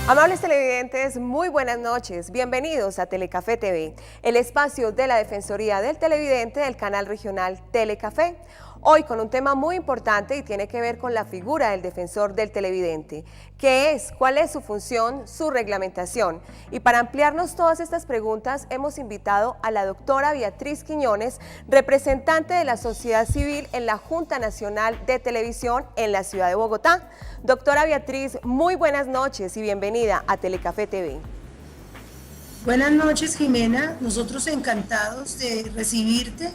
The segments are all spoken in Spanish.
Amables televidentes, muy buenas noches. Bienvenidos a Telecafé TV, el espacio de la Defensoría del Televidente del canal regional Telecafé. Hoy con un tema muy importante y tiene que ver con la figura del defensor del televidente. ¿Qué es? ¿Cuál es su función? ¿Su reglamentación? Y para ampliarnos todas estas preguntas hemos invitado a la doctora Beatriz Quiñones, representante de la sociedad civil en la Junta Nacional de Televisión en la ciudad de Bogotá. Doctora Beatriz, muy buenas noches y bienvenida a Telecafé TV. Buenas noches, Jimena. Nosotros encantados de recibirte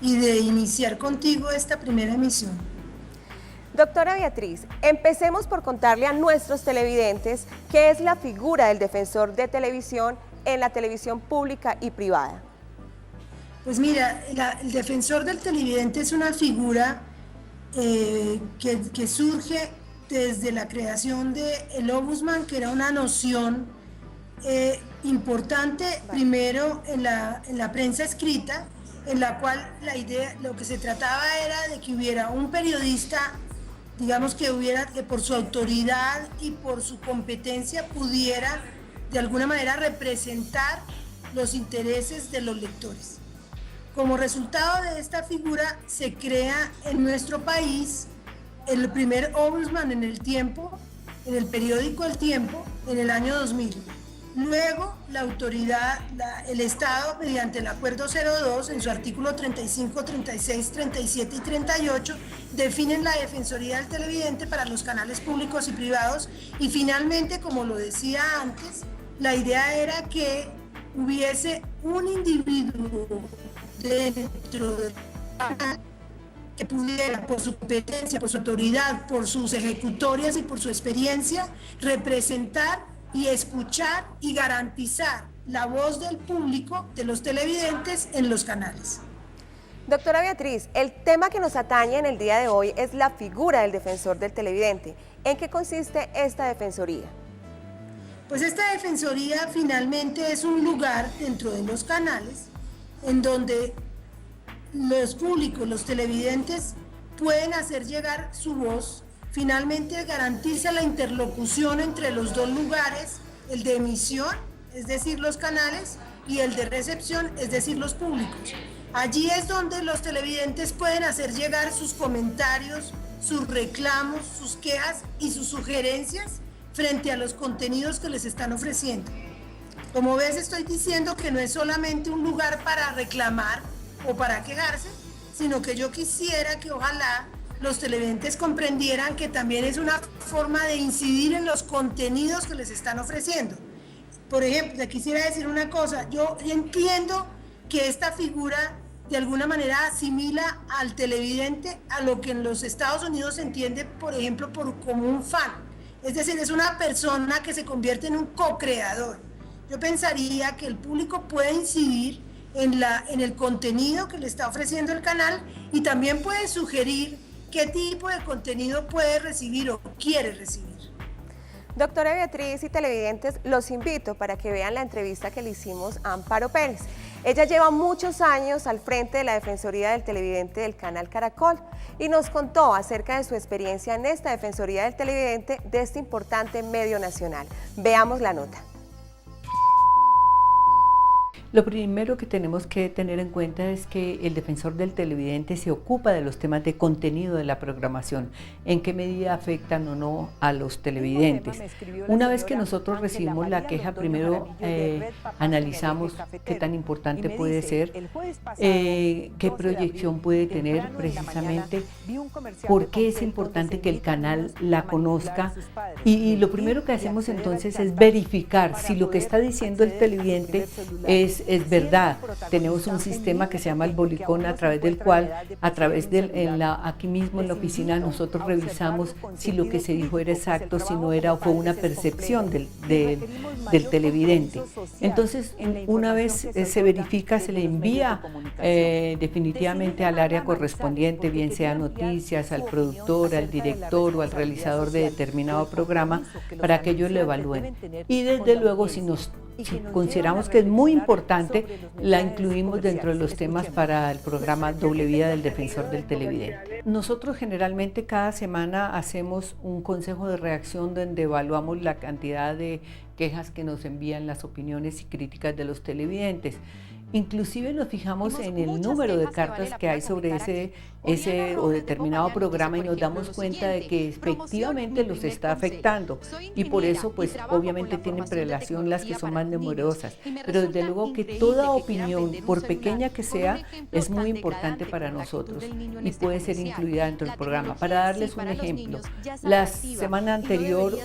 y de iniciar contigo esta primera emisión. Doctora Beatriz, empecemos por contarle a nuestros televidentes qué es la figura del defensor de televisión en la televisión pública y privada. Pues mira, el defensor del televidente es una figura que surge desde la creación del Ombudsman, que era una noción importante, primero en la prensa escrita, en la cual la idea, lo que se trataba era de que hubiera un periodista, digamos que por su autoridad y por su competencia pudiera de alguna manera representar los intereses de los lectores. Como resultado de esta figura se crea en nuestro país el primer ombudsman en el tiempo, en el periódico El Tiempo, en el año 2000. Luego, la autoridad, el Estado, mediante el Acuerdo 02, en su artículo 35, 36, 37 y 38, definen la Defensoría del Televidente para los canales públicos y privados y finalmente, como lo decía antes, la idea era que hubiese un individuo dentro del canal que pudiera, por su competencia, por su autoridad, por sus ejecutorias y por su experiencia, representar y escuchar y garantizar la voz del público, de los televidentes en los canales. Doctora Beatriz, el tema que nos atañe en el día de hoy es la figura del defensor del televidente. ¿En qué consiste esta defensoría? Pues esta defensoría finalmente es un lugar dentro de los canales en donde los públicos, los televidentes pueden hacer llegar su voz. Finalmente garantiza la interlocución entre los dos lugares, el de emisión, es decir, los canales, y el de recepción, es decir, los públicos. Allí es donde los televidentes pueden hacer llegar sus comentarios, sus reclamos, sus quejas y sus sugerencias frente a los contenidos que les están ofreciendo. Como ves, estoy diciendo que no es solamente un lugar para reclamar o para quejarse, sino que yo quisiera que ojalá los televidentes comprendieran que también es una forma de incidir en los contenidos que les están ofreciendo. Por ejemplo, te quisiera decir una cosa, yo entiendo que esta figura de alguna manera asimila al televidente a lo que en los Estados Unidos se entiende, por ejemplo, como un fan. Es decir, es una persona que se convierte en un co-creador. Yo pensaría que el público puede incidir en el contenido que le está ofreciendo el canal y también puede sugerir qué tipo de contenido puede recibir o quiere recibir. Doctora Beatriz y televidentes, los invito para que vean la entrevista que le hicimos a Amparo Pérez. Ella lleva muchos años al frente de la Defensoría del Televidente del canal Caracol y nos contó acerca de su experiencia en esta Defensoría del Televidente de este importante medio nacional. Veamos la nota. Lo primero que tenemos que tener en cuenta es que el defensor del televidente se ocupa de los temas de contenido de la programación, en qué medida afectan o no a los televidentes. Una vez que nosotros recibimos la queja, primero analizamos qué tan importante puede ser, qué proyección puede tener precisamente, por qué es importante que el canal la conozca y lo primero que hacemos entonces es verificar si lo que está diciendo el televidente es verdad. Tenemos un sistema que se llama el bolicón, a través del cual, aquí mismo en la oficina, nosotros revisamos si lo que se dijo era exacto, si no era o fue una percepción del televidente. Entonces, una vez se verifica, se le envía definitivamente al área correspondiente, bien sea noticias, al productor, al director o al realizador de determinado programa, para que ellos lo evalúen. Y desde luego, si nos consideramos que es muy importante, la incluimos dentro de los temas para el programa Doble Vida del Defensor del Televidente. Nosotros generalmente cada semana hacemos un consejo de reacción donde evaluamos la cantidad de quejas que nos envían, las opiniones y críticas de los televidentes. Inclusive nos fijamos en el número de cartas que hay sobre ese o determinado programa y nos damos cuenta de que efectivamente los está afectando y por eso pues obviamente tienen prelación las que son más numerosas, pero desde luego que toda opinión, por pequeña que sea, es muy importante para nosotros y puede ser incluida dentro del programa. Para darles un ejemplo, la semana anterior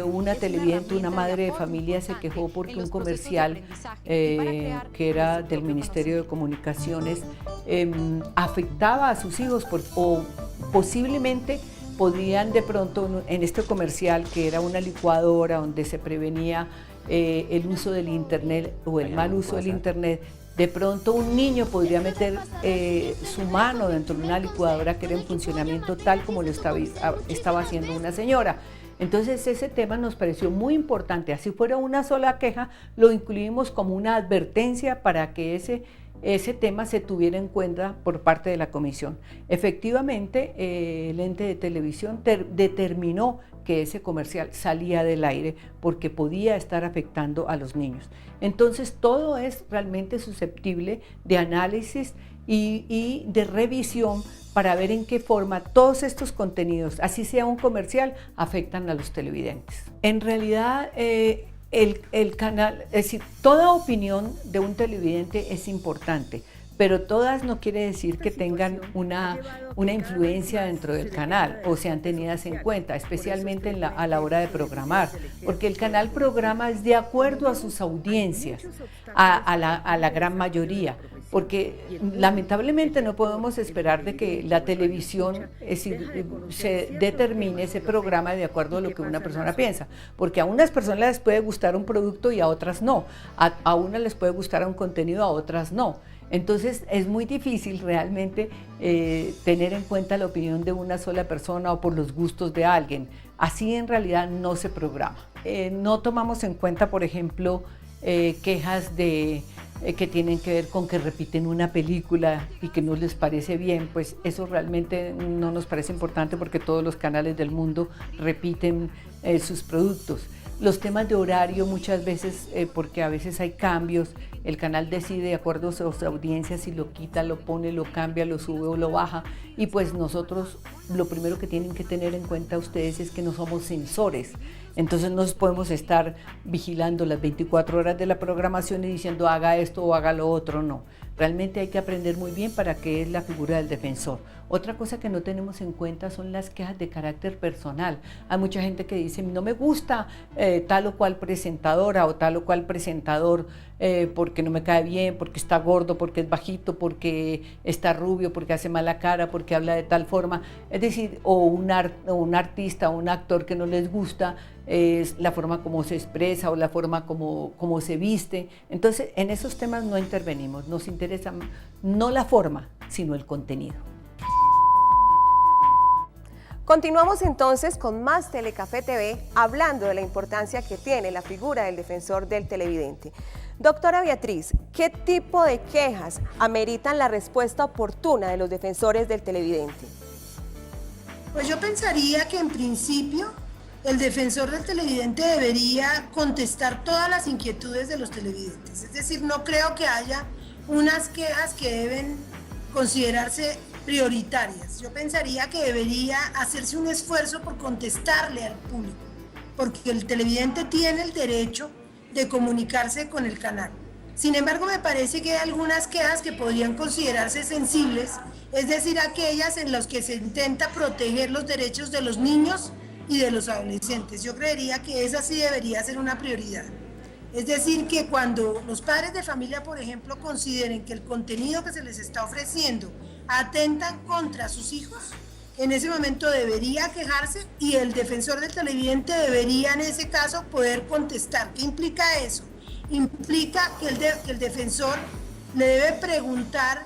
una televidente, una madre de familia se quejó porque un comercial que era del Ministerio de Comunicaciones, afectaba a sus hijos o posiblemente podían de pronto en este comercial, que era una licuadora donde se prevenía el uso del internet o el mal uso del internet, de pronto un niño podría meter su mano dentro de una licuadora que era en funcionamiento tal como lo estaba haciendo una señora. Entonces ese tema nos pareció muy importante, así fuera una sola queja, lo incluimos como una advertencia para que ese tema se tuviera en cuenta por parte de la comisión. Efectivamente, el ente de televisión determinó que ese comercial salía del aire porque podía estar afectando a los niños. Entonces todo es realmente susceptible de análisis y de revisión para ver en qué forma todos estos contenidos, así sea un comercial, afectan a los televidentes. En realidad, el canal, es decir, toda opinión de un televidente es importante, pero todas no quiere decir que tengan una influencia dentro del canal o sean tenidas en cuenta, especialmente a la hora de programar, porque el canal programa es de acuerdo a sus audiencias, a la gran mayoría, porque lamentablemente no podemos esperar de que la televisión se determine ese programa de acuerdo a lo que una persona piensa, porque a unas personas les puede gustar un producto y a otras no, a unas les puede gustar un contenido, a otras no. Entonces es muy difícil realmente tener en cuenta la opinión de una sola persona o por los gustos de alguien. Así en realidad no se programa. No tomamos en cuenta, por ejemplo, quejas que tienen que ver con que repiten una película y que no les parece bien, pues eso realmente no nos parece importante porque todos los canales del mundo repiten sus productos. Los temas de horario muchas veces, porque a veces hay cambios, el canal decide de acuerdo a sus audiencias si lo quita, lo pone, lo cambia, lo sube o lo baja, y pues nosotros lo primero que tienen que tener en cuenta ustedes es que no somos censores, entonces no podemos estar vigilando las 24 horas de la programación y diciendo haga esto o haga lo otro, no. Realmente hay que aprender muy bien para qué es la figura del defensor. Otra cosa que no tenemos en cuenta son las quejas de carácter personal. Hay mucha gente que dice, no me gusta tal o cual presentadora o tal o cual presentador porque no me cae bien, porque está gordo, porque es bajito, porque está rubio, porque hace mala cara, porque habla de tal forma. Es decir, o un artista o un actor que no les gusta, es la forma como se expresa o la forma como se viste. Entonces, en esos temas no intervenimos, nos interesa no la forma, sino el contenido. Continuamos entonces con más Telecafé TV, hablando de la importancia que tiene la figura del defensor del televidente. Doctora Beatriz, ¿qué tipo de quejas ameritan la respuesta oportuna de los defensores del televidente? Pues yo pensaría que en principio el defensor del televidente debería contestar todas las inquietudes de los televidentes. Es decir, no creo que haya unas quejas que deben considerarse prioritarias. Yo pensaría que debería hacerse un esfuerzo por contestarle al público, porque el televidente tiene el derecho de comunicarse con el canal. Sin embargo, me parece que hay algunas quejas que podrían considerarse sensibles, es decir, aquellas en las que se intenta proteger los derechos de los niños y de los adolescentes. Yo creería que esa sí debería ser una prioridad. Es decir, que cuando los padres de familia, por ejemplo, consideren que el contenido que se les está ofreciendo atentan contra sus hijos, en ese momento debería quejarse y el defensor del televidente debería en ese caso poder contestar. ¿Qué implica eso? Implica que el defensor le debe preguntar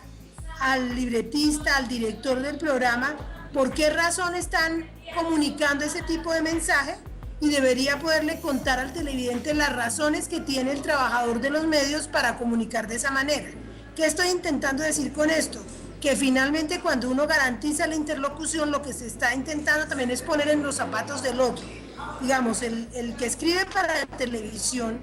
al libretista, al director del programa, por qué razón están comunicando ese tipo de mensaje y debería poderle contar al televidente las razones que tiene el trabajador de los medios para comunicar de esa manera. ¿Qué estoy intentando decir con esto? Que finalmente cuando uno garantiza la interlocución, lo que se está intentando también es poner en los zapatos del otro. Digamos, el que escribe para la televisión,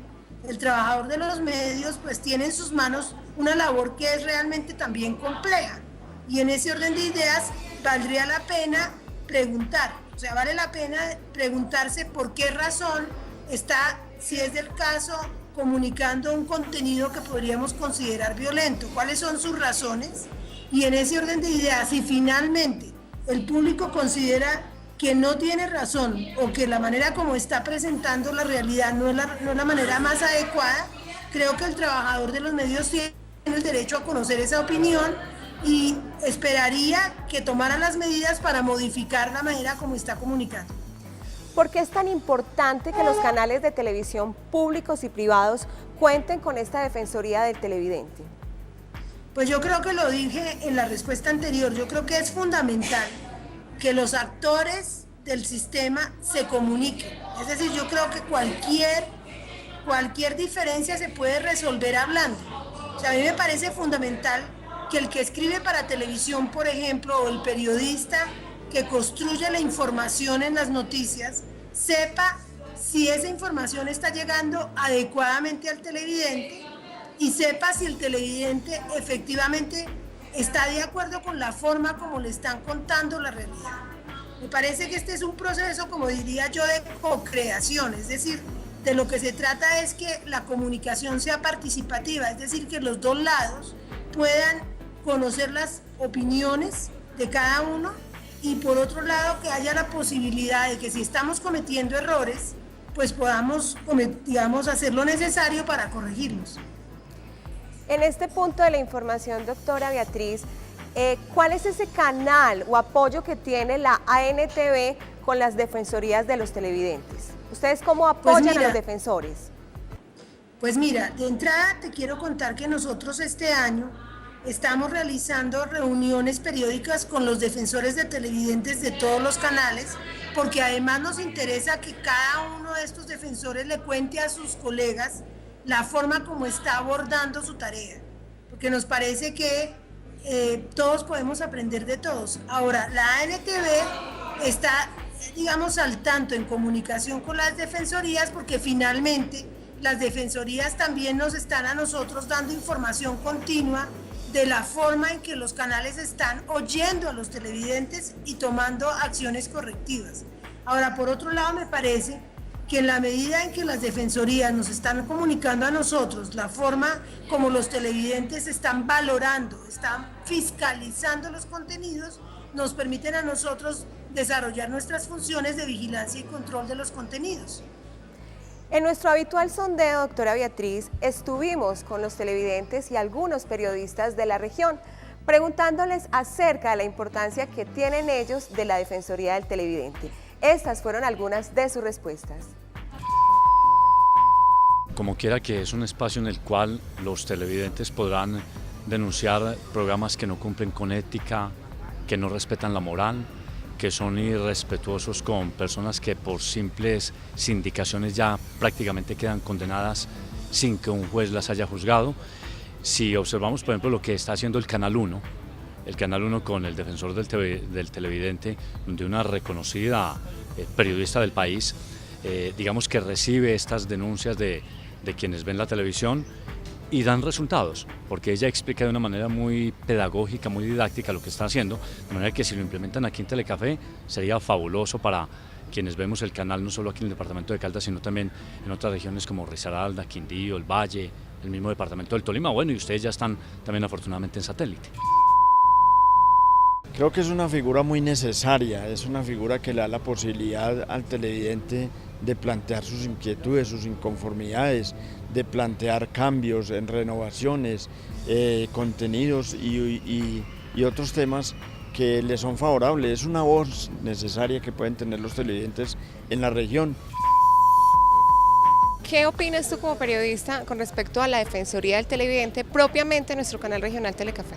el trabajador de los medios, pues tiene en sus manos una labor que es realmente también compleja. Y en ese orden de ideas valdría la pena preguntar, o sea, vale la pena preguntarse por qué razón está, si es del caso, comunicando un contenido que podríamos considerar violento, cuáles son sus razones, y en ese orden de ideas, si finalmente el público considera que no tiene razón o que la manera como está presentando la realidad no es la manera más adecuada, creo que el trabajador de los medios tiene el derecho a conocer esa opinión y esperaría que tomaran las medidas para modificar la manera como está comunicando. ¿Por qué es tan importante que los canales de televisión públicos y privados cuenten con esta Defensoría del Televidente? Pues yo creo que lo dije en la respuesta anterior, yo creo que es fundamental que los actores del sistema se comuniquen. Es decir, yo creo que cualquier diferencia se puede resolver hablando. O sea, a mí me parece fundamental que el que escribe para televisión, por ejemplo, o el periodista que construye la información en las noticias, sepa si esa información está llegando adecuadamente al televidente y sepa si el televidente efectivamente está de acuerdo con la forma como le están contando la realidad. Me parece que este es un proceso, como diría yo, de co-creación, es decir, de lo que se trata es que la comunicación sea participativa, es decir, que los dos lados puedan conocer las opiniones de cada uno y por otro lado que haya la posibilidad de que si estamos cometiendo errores, pues podamos, digamos, hacer lo necesario para corregirlos. En este punto de la información, doctora Beatriz, ¿cuál es ese canal o apoyo que tiene la ANTV con las defensorías de los televidentes? ¿Ustedes cómo apoyan a los defensores? Pues mira, de entrada te quiero contar que nosotros este año estamos realizando reuniones periódicas con los defensores de televidentes de todos los canales, porque además nos interesa que cada uno de estos defensores le cuente a sus colegas la forma como está abordando su tarea, porque nos parece que todos podemos aprender de todos. Ahora, la ANTV está, digamos, al tanto en comunicación con las defensorías, porque finalmente las defensorías también nos están a nosotros dando información continua de la forma en que los canales están oyendo a los televidentes y tomando acciones correctivas. Ahora, por otro lado, me parece que en la medida en que las defensorías nos están comunicando a nosotros la forma como los televidentes están valorando, están fiscalizando los contenidos, nos permiten a nosotros desarrollar nuestras funciones de vigilancia y control de los contenidos. En nuestro habitual sondeo, doctora Beatriz, estuvimos con los televidentes y algunos periodistas de la región, preguntándoles acerca de la importancia que tienen ellos de la Defensoría del Televidente. Estas fueron algunas de sus respuestas. Como quiera que es un espacio en el cual los televidentes podrán denunciar programas que no cumplen con ética, que no respetan la moral, que son irrespetuosos con personas que por simples sindicaciones ya prácticamente quedan condenadas sin que un juez las haya juzgado. Si observamos, por ejemplo, lo que está haciendo el Canal 1 con el defensor del televidente, donde una reconocida periodista del país, digamos que recibe estas denuncias de quienes ven la televisión y dan resultados, porque ella explica de una manera muy pedagógica, muy didáctica lo que está haciendo, de manera que si lo implementan aquí en Telecafé sería fabuloso para quienes vemos el canal, no solo aquí en el departamento de Caldas, sino también en otras regiones como Risaralda, Quindío, el Valle, el mismo departamento del Tolima, bueno, y ustedes ya están también afortunadamente en satélite. Creo que es una figura muy necesaria, es una figura que le da la posibilidad al televidente de plantear sus inquietudes, sus inconformidades, de plantear cambios en renovaciones, contenidos y otros temas que le son favorables. Es una voz necesaria que pueden tener los televidentes en la región. ¿Qué opinas tú como periodista con respecto a la Defensoría del Televidente propiamente en nuestro canal regional Telecafé?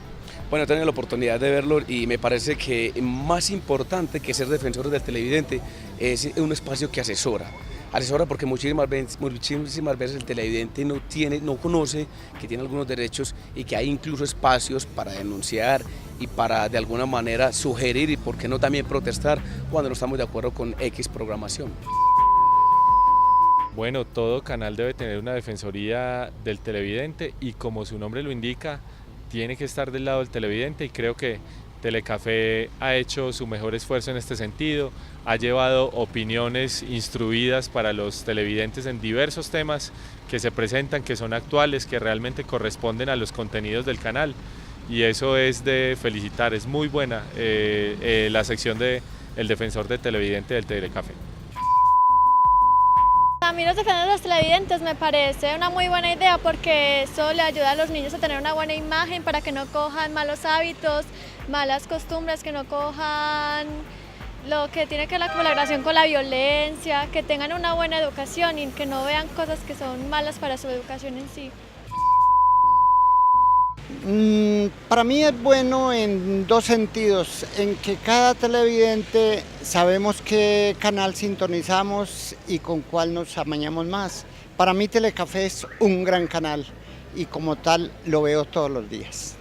Bueno, he tenido la oportunidad de verlo y me parece que más importante que ser defensores del televidente es un espacio que asesora. asesora, porque muchísimas veces el televidente no conoce que tiene algunos derechos y que hay incluso espacios para denunciar y para de alguna manera sugerir y por qué no también protestar cuando no estamos de acuerdo con X programación. Bueno, todo canal debe tener una defensoría del televidente y como su nombre lo indica, tiene que estar del lado del televidente y creo que Telecafé ha hecho su mejor esfuerzo en este sentido, ha llevado opiniones instruidas para los televidentes en diversos temas que se presentan, que son actuales, que realmente corresponden a los contenidos del canal y eso es de felicitar, es muy buena la sección de El Defensor del Televidente del Telecafé. A mí los defensores de los televidentes me parece una muy buena idea porque eso le ayuda a los niños a tener una buena imagen para que no cojan malos hábitos, malas costumbres, que no cojan lo que tiene que ver con la relación con la violencia, que tengan una buena educación y que no vean cosas que son malas para su educación en sí. Para mí es bueno en dos sentidos, en que cada televidente sabemos qué canal sintonizamos y con cuál nos amañamos más. Para mí Telecafé es un gran canal y como tal lo veo todos los días.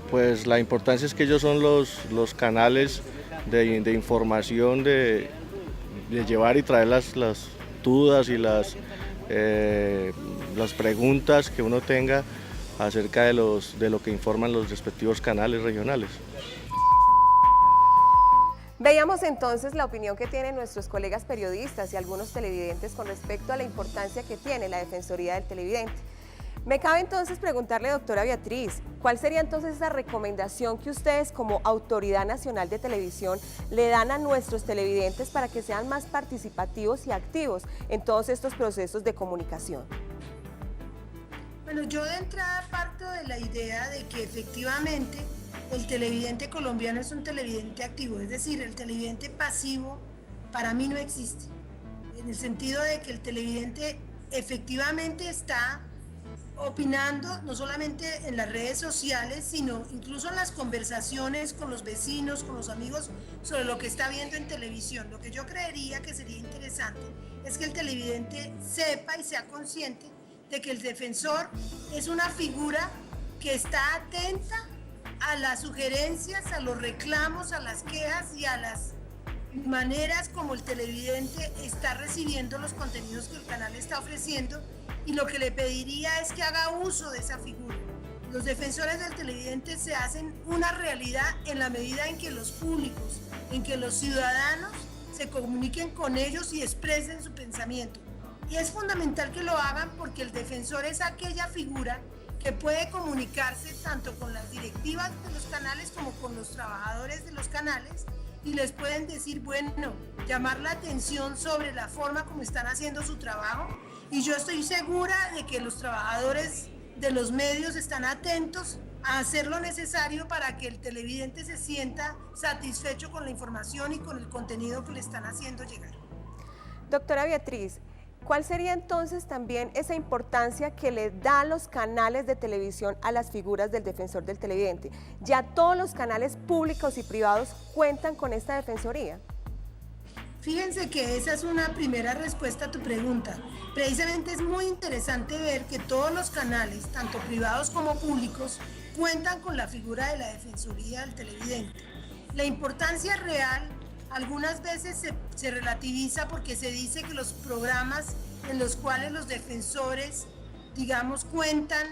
Pues la importancia es que ellos son los canales de información, de llevar y traer las dudas y las preguntas que uno tenga acerca de lo que informan los respectivos canales regionales. Veíamos entonces la opinión que tienen nuestros colegas periodistas y algunos televidentes con respecto a la importancia que tiene la Defensoría del Televidente. Me cabe entonces preguntarle, doctora Beatriz, ¿cuál sería entonces esa recomendación que ustedes como Autoridad Nacional de Televisión le dan a nuestros televidentes para que sean más participativos y activos en todos estos procesos de comunicación? Bueno, yo de entrada parto de la idea de que efectivamente el televidente colombiano es un televidente activo, es decir, el televidente pasivo para mí no existe, en el sentido de que el televidente efectivamente está opinando no solamente en las redes sociales, sino incluso en las conversaciones con los vecinos, con los amigos, sobre lo que está viendo en televisión. Lo que yo creería que sería interesante es que el televidente sepa y sea consciente de que el defensor es una figura que está atenta a las sugerencias, a los reclamos, a las quejas y a las maneras como el televidente está recibiendo los contenidos que el canal está ofreciendo, y lo que le pediría es que haga uso de esa figura. Los defensores del televidente se hacen una realidad en la medida en que los públicos, en que los ciudadanos se comuniquen con ellos y expresen su pensamiento. Y es fundamental que lo hagan porque el defensor es aquella figura que puede comunicarse tanto con las directivas de los canales como con los trabajadores de los canales y les pueden decir, bueno, llamar la atención sobre la forma como están haciendo su trabajo, y yo estoy segura de que los trabajadores de los medios están atentos a hacer lo necesario para que el televidente se sienta satisfecho con la información y con el contenido que le están haciendo llegar. Doctora Beatriz, ¿cuál sería entonces también esa importancia que le dan los canales de televisión a las figuras del defensor del televidente? ¿Ya todos los canales públicos y privados cuentan con esta defensoría? Fíjense que esa es una primera respuesta a tu pregunta. Precisamente es muy interesante ver que todos los canales, tanto privados como públicos, cuentan con la figura de la defensoría del televidente. La importancia real algunas veces se relativiza porque se dice que los programas en los cuales los defensores, digamos, cuentan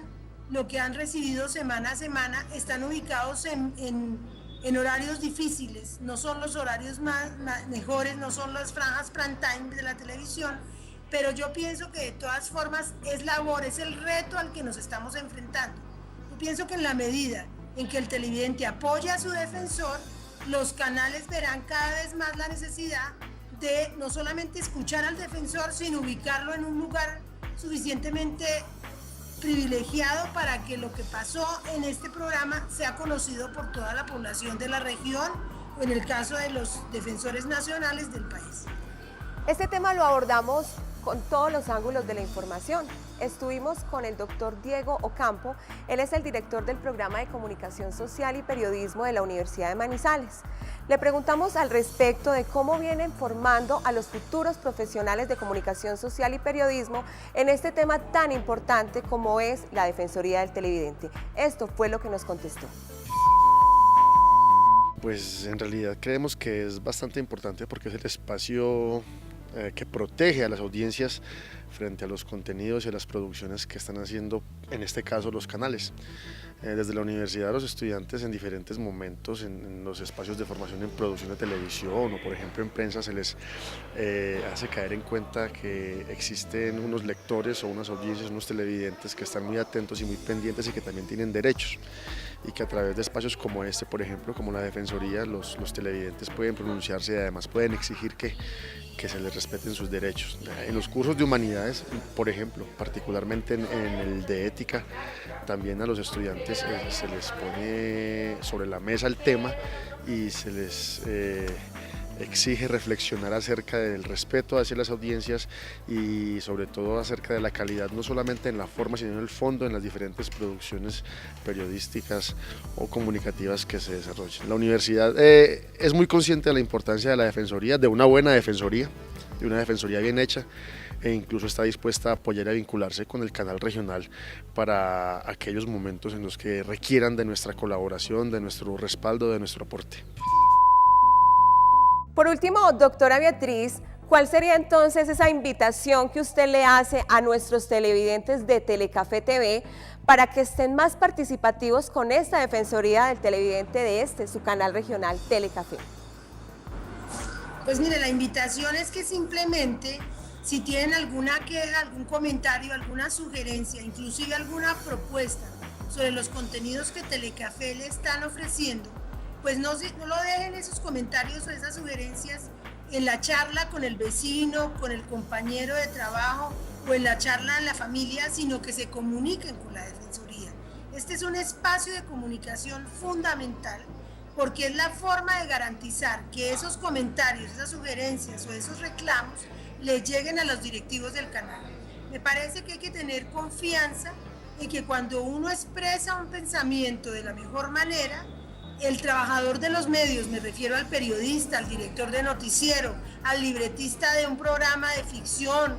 lo que han recibido semana a semana están ubicados en horarios difíciles, no son los horarios mejores, no son las franjas prime time de la televisión, pero yo pienso que de todas formas es el reto al que nos estamos enfrentando. Yo pienso que en la medida en que el televidente apoya a su defensor, los canales verán cada vez más la necesidad de no solamente escuchar al defensor, sino ubicarlo en un lugar suficientemente privilegiado para que lo que pasó en este programa sea conocido por toda la población de la región o en el caso de los defensores nacionales del país. Este tema lo abordamos con todos los ángulos de la información. Estuvimos con el doctor Diego Ocampo, él es el director del programa de Comunicación Social y Periodismo de la Universidad de Manizales. Le preguntamos al respecto de cómo vienen formando a los futuros profesionales de comunicación social y periodismo en este tema tan importante como es la Defensoría del Televidente. Esto fue lo que nos contestó. Pues en realidad creemos que es bastante importante porque es el espacio que protege a las audiencias frente a los contenidos y a las producciones que están haciendo, en este caso, los canales. Desde la universidad los estudiantes en diferentes momentos, en los espacios de formación en producción de televisión o por ejemplo en prensa, se les hace caer en cuenta que existen unos lectores o unas audiencias, unos televidentes que están muy atentos y muy pendientes y que también tienen derechos, y que a través de espacios como este, por ejemplo, como la Defensoría, los televidentes pueden pronunciarse y además pueden exigir que se les respeten sus derechos. En los cursos de humanidades, por ejemplo, particularmente en el de ética, también a los estudiantes se les pone sobre la mesa el tema y se les exige reflexionar acerca del respeto hacia las audiencias y sobre todo acerca de la calidad, no solamente en la forma, sino en el fondo, en las diferentes producciones periodísticas o comunicativas que se desarrollan. La universidad es muy consciente de la importancia de la defensoría, de una buena defensoría, de una defensoría bien hecha, e incluso está dispuesta a apoyar y a vincularse con el canal regional para aquellos momentos en los que requieran de nuestra colaboración, de nuestro respaldo, de nuestro aporte. Por último, doctora Beatriz, ¿cuál sería entonces esa invitación que usted le hace a nuestros televidentes de Telecafé TV para que estén más participativos con esta Defensoría del Televidente de su canal regional Telecafé? Pues mire, la invitación es que simplemente, si tienen alguna queja, algún comentario, alguna sugerencia, inclusive alguna propuesta sobre los contenidos que Telecafé le están ofreciendo, pues no lo dejen esos comentarios o esas sugerencias en la charla con el vecino, con el compañero de trabajo o en la charla en la familia, sino que se comuniquen con la Defensoría. Este es un espacio de comunicación fundamental porque es la forma de garantizar que esos comentarios, esas sugerencias o esos reclamos les lleguen a los directivos del canal. Me parece que hay que tener confianza en que cuando uno expresa un pensamiento de la mejor manera, el trabajador de los medios, me refiero al periodista, al director de noticiero, al libretista de un programa de ficción,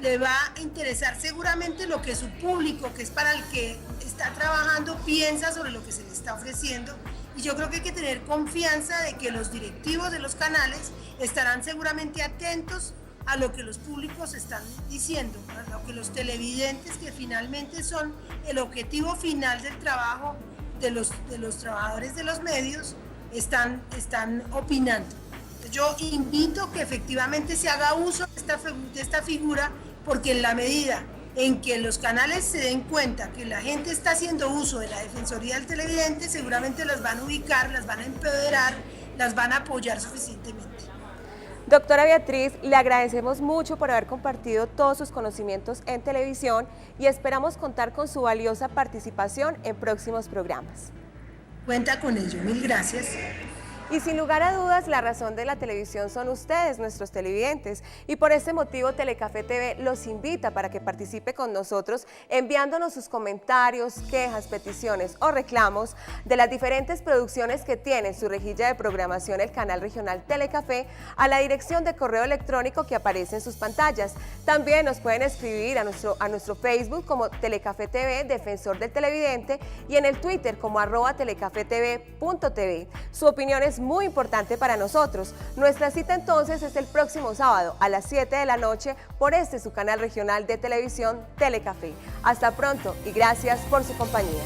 le va a interesar seguramente lo que su público, que es para el que está trabajando, piensa sobre lo que se le está ofreciendo. Y yo creo que hay que tener confianza de que los directivos de los canales estarán seguramente atentos a lo que los públicos están diciendo, a lo que los televidentes, que finalmente son el objetivo final del trabajo de los trabajadores de los medios, están opinando. Yo invito que efectivamente se haga uso de esta figura, porque en la medida en que los canales se den cuenta que la gente está haciendo uso de la Defensoría del Televidente, seguramente las van a ubicar, las van a empoderar, las van a apoyar suficientemente. Doctora Beatriz, le agradecemos mucho por haber compartido todos sus conocimientos en televisión y esperamos contar con su valiosa participación en próximos programas. Cuenta con ello, mil gracias. Y sin lugar a dudas, la razón de la televisión son ustedes, nuestros televidentes, y por este motivo Telecafé TV los invita para que participe con nosotros enviándonos sus comentarios, quejas, peticiones o reclamos de las diferentes producciones que tiene en su rejilla de programación el canal regional Telecafé a la dirección de correo electrónico que aparece en sus pantallas. También nos pueden escribir a nuestro Facebook como Telecafé TV, Defensor del Televidente, y en el Twitter como @telecafetv.tv. Su opinión es muy importante para nosotros. Nuestra cita entonces es el próximo sábado a las 7 de la noche por su canal regional de televisión Telecafé. Hasta pronto y gracias por su compañía.